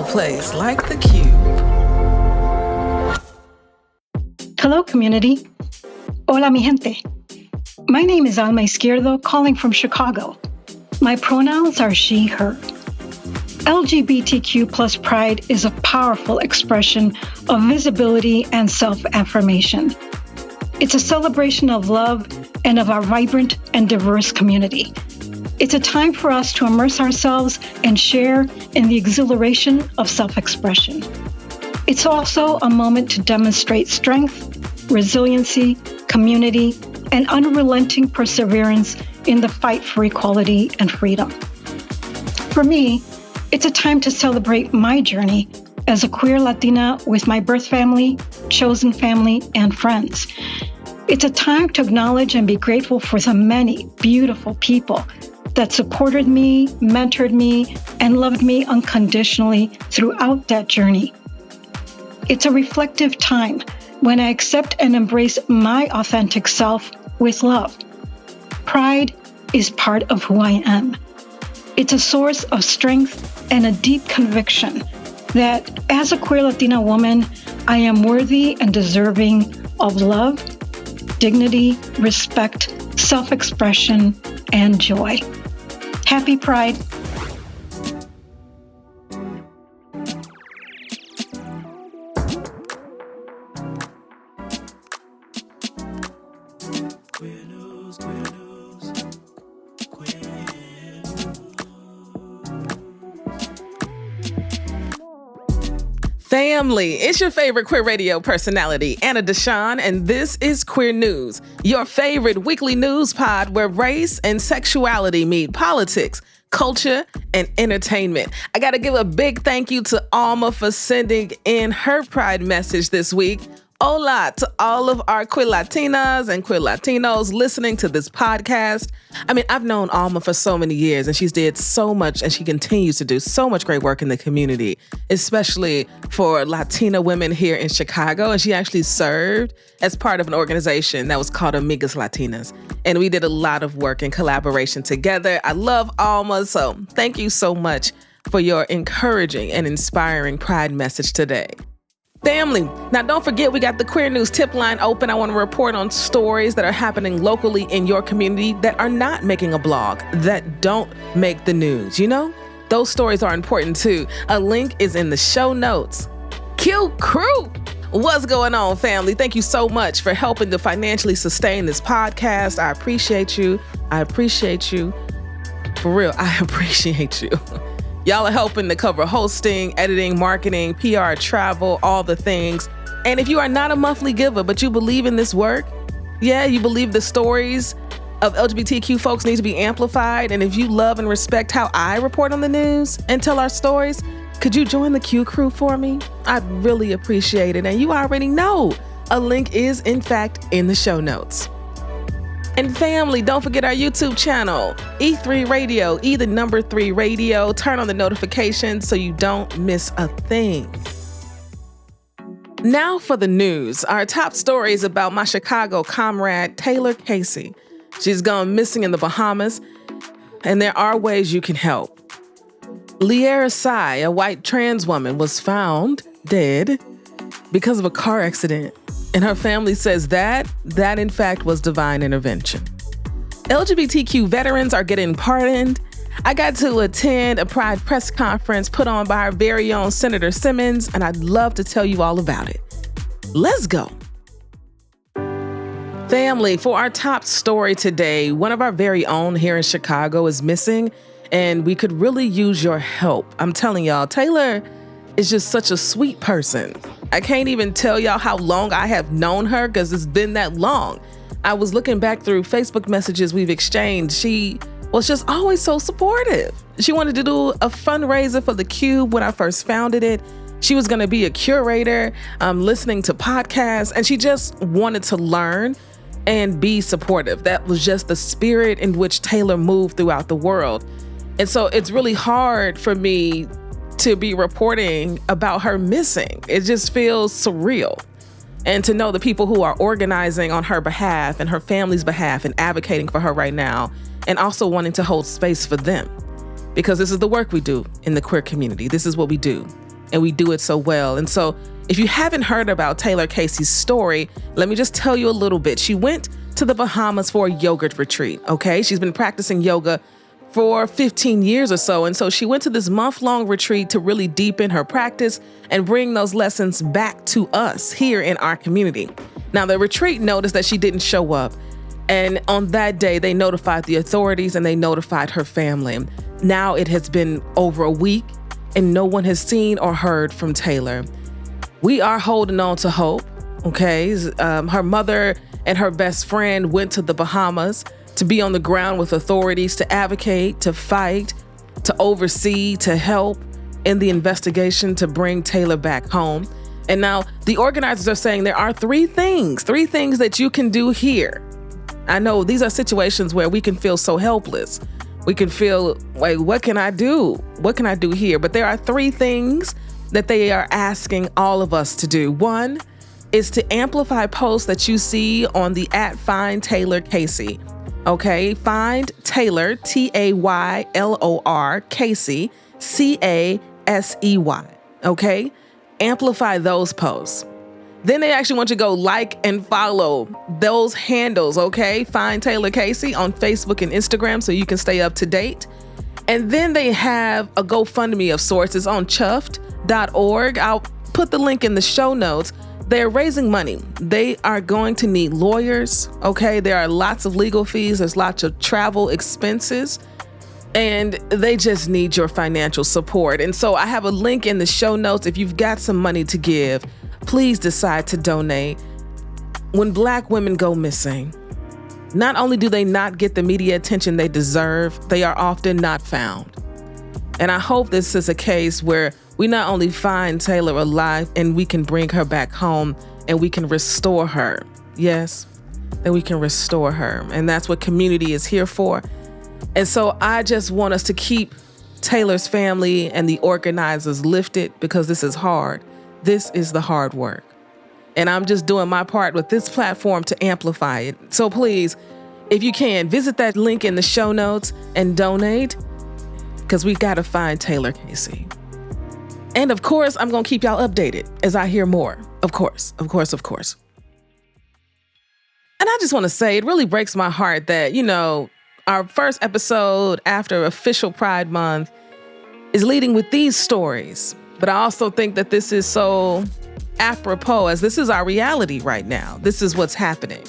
no place like the Cube. Hello, community. Hola, mi gente. My name is Alma Izquierdo, calling from Chicago. My pronouns are she, her. LGBTQ plus pride is a powerful expression of visibility and self-affirmation. It's a celebration of love and of our vibrant and diverse community. It's a time for us to immerse ourselves and share in the exhilaration of self-expression. It's also a moment to demonstrate strength, resiliency, community, and unrelenting perseverance in the fight for equality and freedom. For me, it's a time to celebrate my journey as a queer Latina with my birth family, chosen family, and friends. It's a time to acknowledge and be grateful for the many beautiful people that supported me, mentored me, and loved me unconditionally throughout that journey. It's a reflective time when I accept and embrace my authentic self with love. Pride is part of who I am. It's a source of strength and a deep conviction that as a queer Latina woman, I am worthy and deserving of love, dignity, respect, self-expression, and joy. Happy Pride. Family, it's your favorite queer radio personality, Anna DeShawn, and this is Queer News, your favorite weekly news pod where race and sexuality meet politics, culture, and entertainment. I got to give a big thank you to Alma for sending in her Pride message this week. Hola to all of our queer Latinas and queer Latinos listening to this podcast. I mean, I've known Alma for so many years, and she's did so much, and she continues to do so much great work in the community, especially for Latina women here in Chicago. And she actually served as part of an organization that was called Amigas Latinas. And we did a lot of work in collaboration together. I love Alma, so thank you so much for your encouraging and inspiring Pride message today. Family, now don't forget we got the Queer News tip line open. I want to report on stories that are happening locally in your community that are not making a blog, that don't make the news. You know, those stories are important too. A link is in the show notes. Q Crew, what's going on, family? Thank you so much for helping to financially sustain this podcast. I appreciate you. For real, I appreciate you. Y'all are helping to cover hosting, editing, marketing, PR, travel, all the things. And if you are not a monthly giver, but you believe in this work, you believe the stories of LGBTQ folks need to be amplified. And if you love and respect how I report on the news and tell our stories, could you join the Q Crew for me? I'd really appreciate it. And you already know a link is, in fact, in the show notes. And family, don't forget our YouTube channel, E3 Radio, E3 Radio. Turn on the notifications so you don't miss a thing. Now for the news. Our top story is about my Chicago comrade, Taylor Casey. She's gone missing in the Bahamas, and there are ways you can help. Liara Tsai, a white trans woman, was found dead because of a car accident. And her family says that in fact was divine intervention. LGBTQ veterans are getting pardoned. I got to attend a Pride press conference put on by our very own Senator Simmons, and I'd love to tell you all about it. Let's go. Family, for our top story today, one of our very own here in Chicago is missing, and we could really use your help. I'm telling y'all, Taylor is just such a sweet person. I can't even tell y'all how long I have known her because it's been that long. I was looking back through Facebook messages we've exchanged. She was just always so supportive. She wanted to do a fundraiser for the Cube when I first founded it. She was going to be a curator, listening to podcasts, and she just wanted to learn and be supportive. That was just the spirit in which Taylor moved throughout the world. And so it's really hard for me to be reporting about her missing. It just feels surreal. And to know the people who are organizing on her behalf and her family's behalf and advocating for her right now, and also wanting to hold space for them. Because this is the work we do in the queer community. This is what we do. and we do it so well. And so if you haven't heard about Taylor Casey's story, let me just tell you a little bit. She went to the Bahamas for a yogurt retreat, okay? She's been practicing yoga for 15 years or so. And so she went to this month-long retreat to really deepen her practice and bring those lessons back to us here in our community. Now, the retreat noticed that she didn't show up. And on that day, they notified the authorities and they notified her family. Now it has been over a week and no one has seen or heard from Taylor. We are holding on to hope, okay? Her mother and her best friend went to the Bahamas to be on the ground with authorities, to advocate, to fight, to oversee, to help in the investigation to bring Taylor back home. And now the organizers are saying there are three things that you can do here. I know these are situations where we can feel so helpless. We can feel like, what can I do? What can I do here? But there are three things that they are asking all of us to do. One is to amplify posts that you see on the @FindTaylorCasey. Okay, find Taylor, Taylor, Casey, Casey. Okay, amplify those posts. Then they actually want you to go like and follow those handles, okay? Find Taylor Casey on Facebook and Instagram so you can stay up to date. And then they have a GoFundMe of sorts. It's on chuffed.org. I'll put the link in the show notes. They're raising money. They are going to need lawyers, okay? There are lots of legal fees. There's lots of travel expenses. And they just need your financial support. And so I have a link in the show notes. If you've got some money to give, please decide to donate. When Black women go missing, not only do they not get the media attention they deserve, they are often not found. And I hope this is a case where we not only find Taylor alive and we can bring her back home and we can restore her. Yes, that we can restore her. And that's what community is here for. And so I just want us to keep Taylor's family and the organizers lifted because this is hard. This is the hard work. And I'm just doing my part with this platform to amplify it. So please, if you can, visit that link in the show notes and donate because we got to find Taylor Casey. And of course, I'm going to keep y'all updated as I hear more. Of course. And I just want to say, it really breaks my heart that, our first episode after official Pride Month is leading with these stories. But I also think that this is so apropos as this is our reality right now. This is what's happening.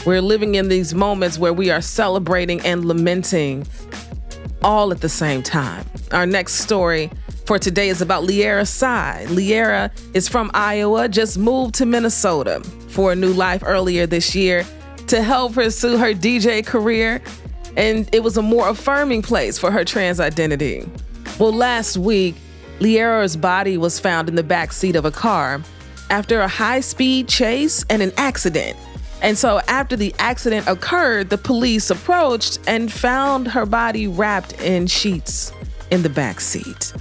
We're living in these moments where we are celebrating and lamenting all at the same time. Our next story for today is about Liara Tsai. Liara is from Iowa, just moved to Minnesota for a new life earlier this year to help pursue her DJ career. And it was a more affirming place for her trans identity. Well, last week, Liara's body was found in the back seat of a car after a high-speed chase and an accident. And so after the accident occurred, the police approached and found her body wrapped in sheets in the back seat.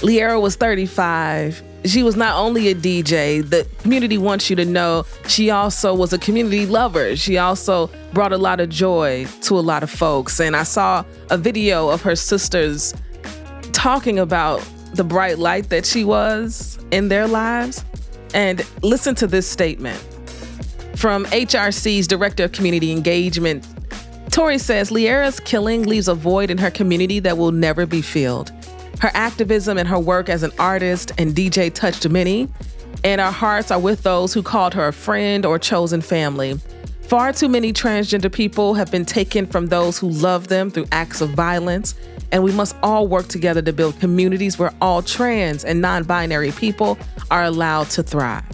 Liara was 35. She was not only a DJ, the community wants you to know she also was a community lover. She also brought a lot of joy to a lot of folks. And I saw a video of her sisters talking about the bright light that she was in their lives. And listen to this statement from HRC's Director of Community Engagement. Tori says, Liara's killing leaves a void in her community that will never be filled. Her activism and her work as an artist and DJ touched many, and our hearts are with those who called her a friend or chosen family. Far too many transgender people have been taken from those who love them through acts of violence, and we must all work together to build communities where all trans and non-binary people are allowed to thrive.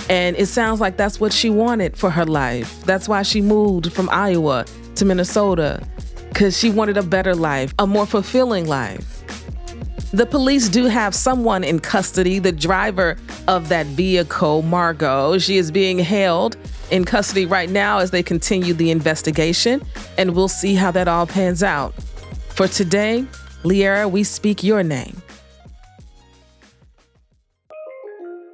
And it sounds like that's what she wanted for her life. That's why she moved from Iowa to Minnesota, because she wanted a better life, a more fulfilling life. The police do have someone in custody, the driver of that vehicle, Margot. She is being held in custody right now as they continue the investigation, and we'll see how that all pans out. For today, Liara, we speak your name.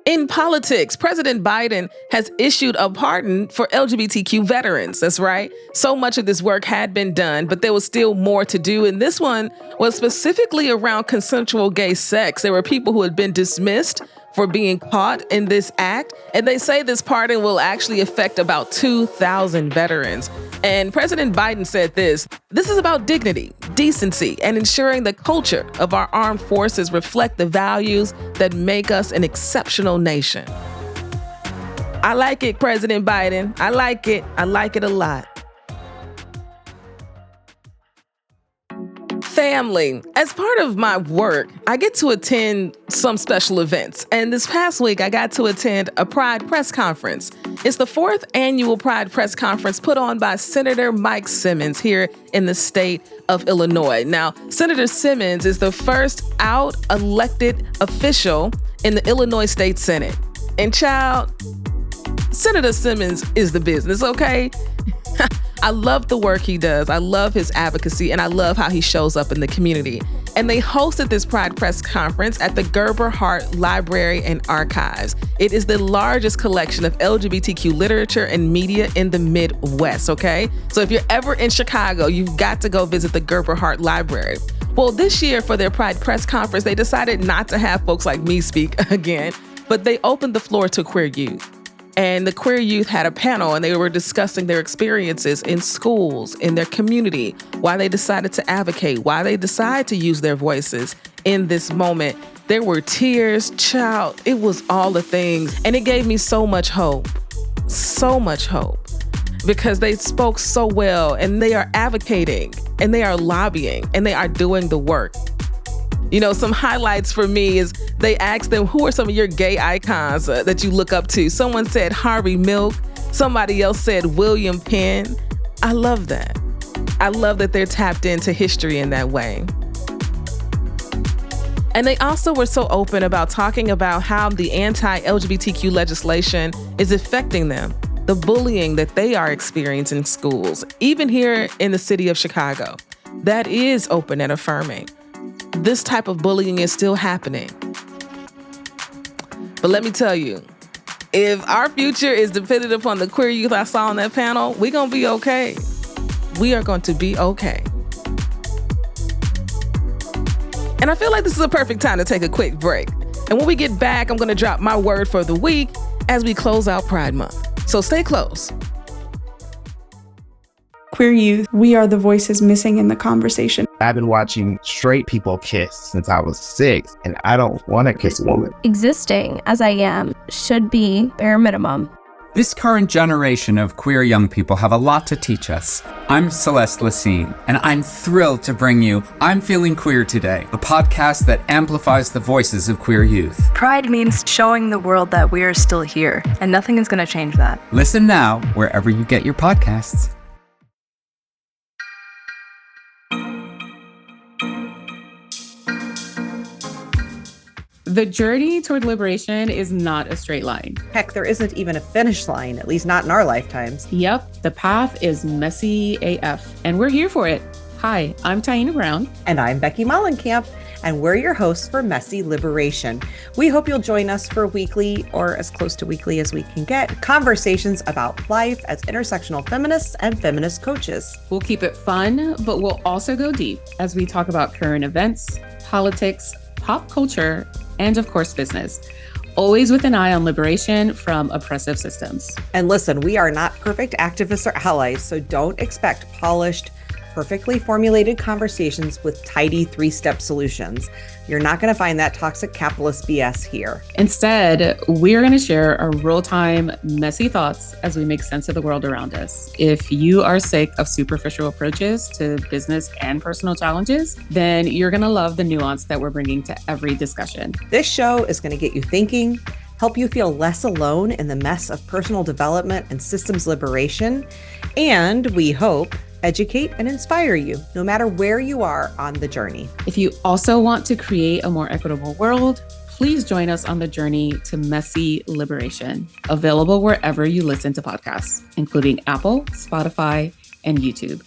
In politics, President Biden has issued a pardon for LGBTQ veterans. That's right. So much of this work had been done, but there was still more to do. And this one was specifically around consensual gay sex. There were people who had been dismissed for being caught in this act. And they say this pardon will actually affect about 2,000 veterans. And President Biden said this is about dignity, decency, and ensuring the culture of our armed forces reflect the values that make us an exceptional nation. I like it, President Biden. I like it. I like it a lot. Family. As part of my work, I get to attend some special events. And this past week, I got to attend a Pride press conference. It's the 4th annual Pride press conference put on by Senator Mike Simmons here in the state of Illinois. Now, Senator Simmons is the first out elected official in the Illinois State Senate. And child, Senator Simmons is the business, okay? I love the work he does. I love his advocacy, and I love how he shows up in the community. And they hosted this Pride press conference at the Gerber Hart Library and Archives. It is the largest collection of LGBTQ literature and media in the Midwest, okay? So if you're ever in Chicago, you've got to go visit the Gerber Hart Library. Well, this year for their Pride press conference, they decided not to have folks like me speak again, but they opened the floor to queer youth. And the queer youth had a panel and they were discussing their experiences in schools, in their community, why they decided to advocate, why they decided to use their voices in this moment. There were tears, child, it was all the things. And it gave me so much hope, because they spoke so well and they are advocating and they are lobbying and they are doing the work. You know, some highlights for me is they asked them, who are some of your gay icons that you look up to? Someone said Harvey Milk. Somebody else said William Penn. I love that. I love that they're tapped into history in that way. And they also were so open about talking about how the anti-LGBTQ legislation is affecting them, the bullying that they are experiencing in schools, even here in the city of Chicago. That is open and affirming. This type of bullying is still happening. But let me tell you, if our future is dependent upon the queer youth I saw on that panel, we're going to be okay. We are going to be okay. And I feel like this is a perfect time to take a quick break. And when we get back, I'm going to drop my word for the week as we close out Pride Month. So stay close. Queer youth, we are the voices missing in the conversation. I've been watching straight people kiss since I was 6, and I don't want to kiss a woman. Existing as I am should be bare minimum. This current generation of queer young people have a lot to teach us. I'm Celeste Lassine, and I'm thrilled to bring you I'm Feeling Queer Today, a podcast that amplifies the voices of queer youth. Pride means showing the world that we are still here, and nothing is going to change that. Listen now wherever you get your podcasts. The journey toward liberation is not a straight line. Heck, there isn't even a finish line, at least not in our lifetimes. Yep, the path is messy AF, and we're here for it. Hi, I'm Taina Brown. And I'm Becky Mollenkamp, and we're your hosts for Messy Liberation. We hope you'll join us for weekly, or as close to weekly as we can get, conversations about life as intersectional feminists and feminist coaches. We'll keep it fun, but we'll also go deep as we talk about current events, politics, pop culture, and of course, business. Always with an eye on liberation from oppressive systems. And listen, we are not perfect activists or allies, so don't expect polished, perfectly formulated conversations with tidy 3-step solutions. You're not going to find that toxic capitalist BS here. Instead, we're going to share our real-time, messy thoughts as we make sense of the world around us. If you are sick of superficial approaches to business and personal challenges, then you're going to love the nuance that we're bringing to every discussion. This show is going to get you thinking, help you feel less alone in the mess of personal development and systems liberation, and we hope educate and inspire you, no matter where you are on the journey. If you also want to create a more equitable world, please join us on the journey to messy liberation, available wherever you listen to podcasts, including Apple, Spotify, and YouTube.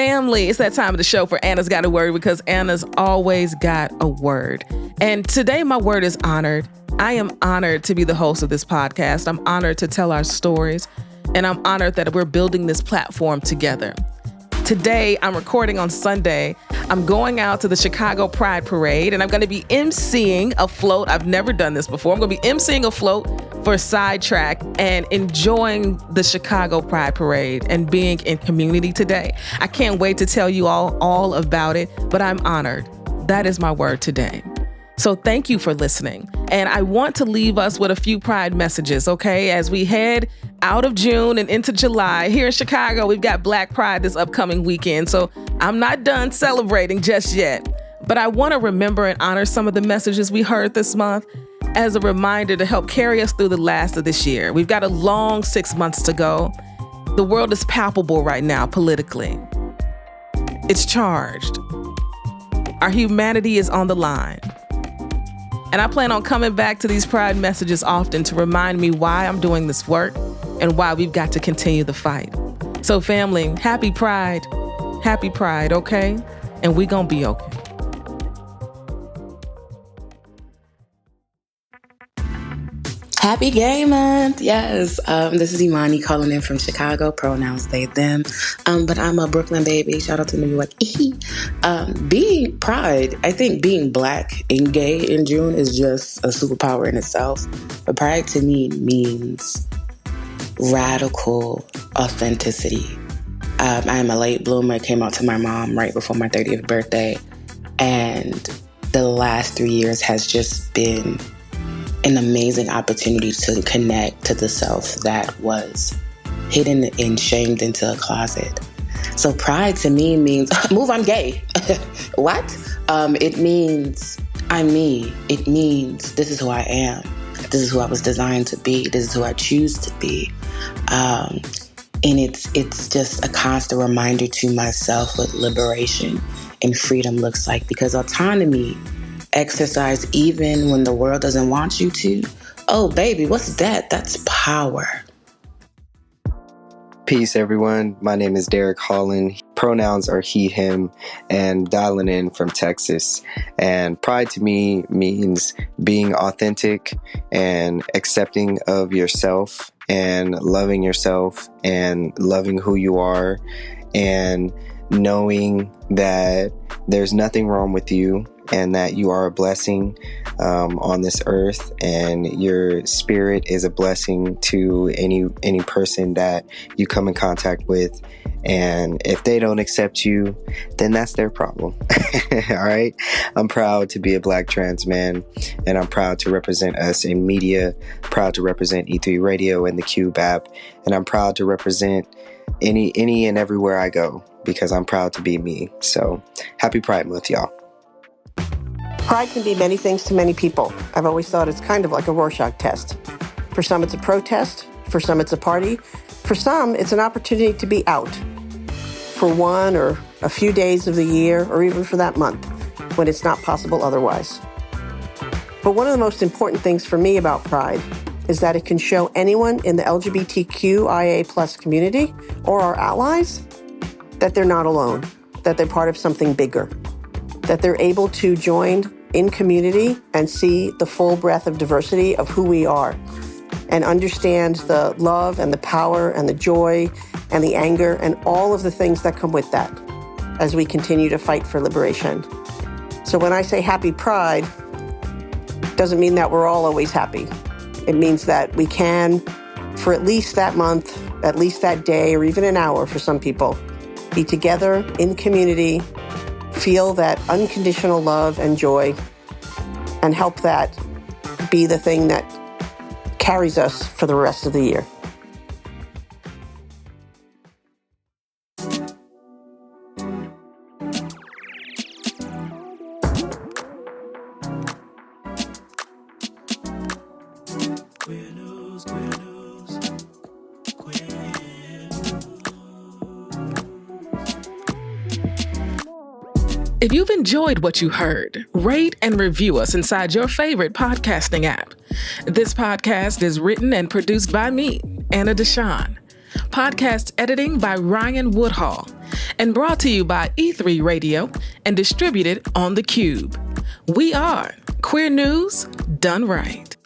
Family, it's that time of the show for Anna's Got a Word, because Anna's always got a word. And today my word is honored. I am honored to be the host of this podcast. I'm honored to tell our stories, and I'm honored that we're building this platform together. Today, I'm recording on Sunday. I'm going out to the Chicago Pride Parade, and I'm going to be emceeing a float. I've never done this before. I'm going to be emceeing a float for Sidetrack and enjoying the Chicago Pride Parade and being in community today. I can't wait to tell you all about it, but I'm honored. That is my word today. So thank you for listening. And I want to leave us with a few Pride messages, okay? As we head out of June and into July, here in Chicago, we've got Black Pride this upcoming weekend. So I'm not done celebrating just yet. But I want to remember and honor some of the messages we heard this month as a reminder to help carry us through the last of this year. We've got a long 6 months to go. The world is palpable right now politically. It's charged. Our humanity is on the line. And I plan on coming back to these Pride messages often to remind me why I'm doing this work and why we've got to continue the fight. So family, happy Pride, okay? And we gonna be okay. Happy Gay Month! Yes, this is Imani calling in from Chicago, pronouns they, them, but I'm a Brooklyn baby, shout out to New York. Being Pride, I think being Black and gay in June is just a superpower in itself, but Pride to me means radical authenticity. I am a late bloomer. I came out to my mom right before my 30th birthday, and the last 3 years has just been an amazing opportunity to connect to the self that was hidden and shamed into a closet. So Pride to me means, move, I'm gay. What? It means I'm me. It means this is who I am. This is who I was designed to be. This is who I choose to be. And it's just a constant reminder to myself what liberation and freedom looks like, because autonomy, exercise even when the world doesn't want you to. Oh, baby, what's that? That's power. Peace, everyone. My name is Derek Holland. Pronouns are he, him, and dialing in from Texas. And Pride to me means being authentic and accepting of yourself and loving yourself and loving who you are and knowing that there's nothing wrong with you and that you are a blessing on this earth, and your spirit is a blessing to any person that you come in contact with. And if they don't accept you, then that's their problem. All right. I'm proud to be a Black trans man, and I'm proud to represent us in media, proud to represent E3 Radio and the Cube app, and I'm proud to represent any and everywhere I go, because I'm proud to be me. So happy Pride Month, y'all. Pride can be many things to many people. I've always thought it's kind of like a Rorschach test. For some, it's a protest. For some, it's a party. For some, it's an opportunity to be out for one or a few days of the year, or even for that month, when it's not possible otherwise. But one of the most important things for me about Pride is that it can show anyone in the LGBTQIA+ community or our allies that they're not alone, that they're part of something bigger, that they're able to join in community and see the full breadth of diversity of who we are, and understand the love and the power and the joy and the anger and all of the things that come with that as we continue to fight for liberation. So when I say happy Pride, it doesn't mean that we're all always happy. It means that we can, for at least that month, at least that day, or even an hour for some people, be together in community, feel that unconditional love and joy, and help that be the thing that carries us for the rest of the year. If you've enjoyed what you heard, rate and review us inside your favorite podcasting app. This podcast is written and produced by me, Anna DeShawn. Podcast editing by Ryan Woodhall. And brought to you by E3 Radio and distributed on The Cube. We are Queer News Done Right.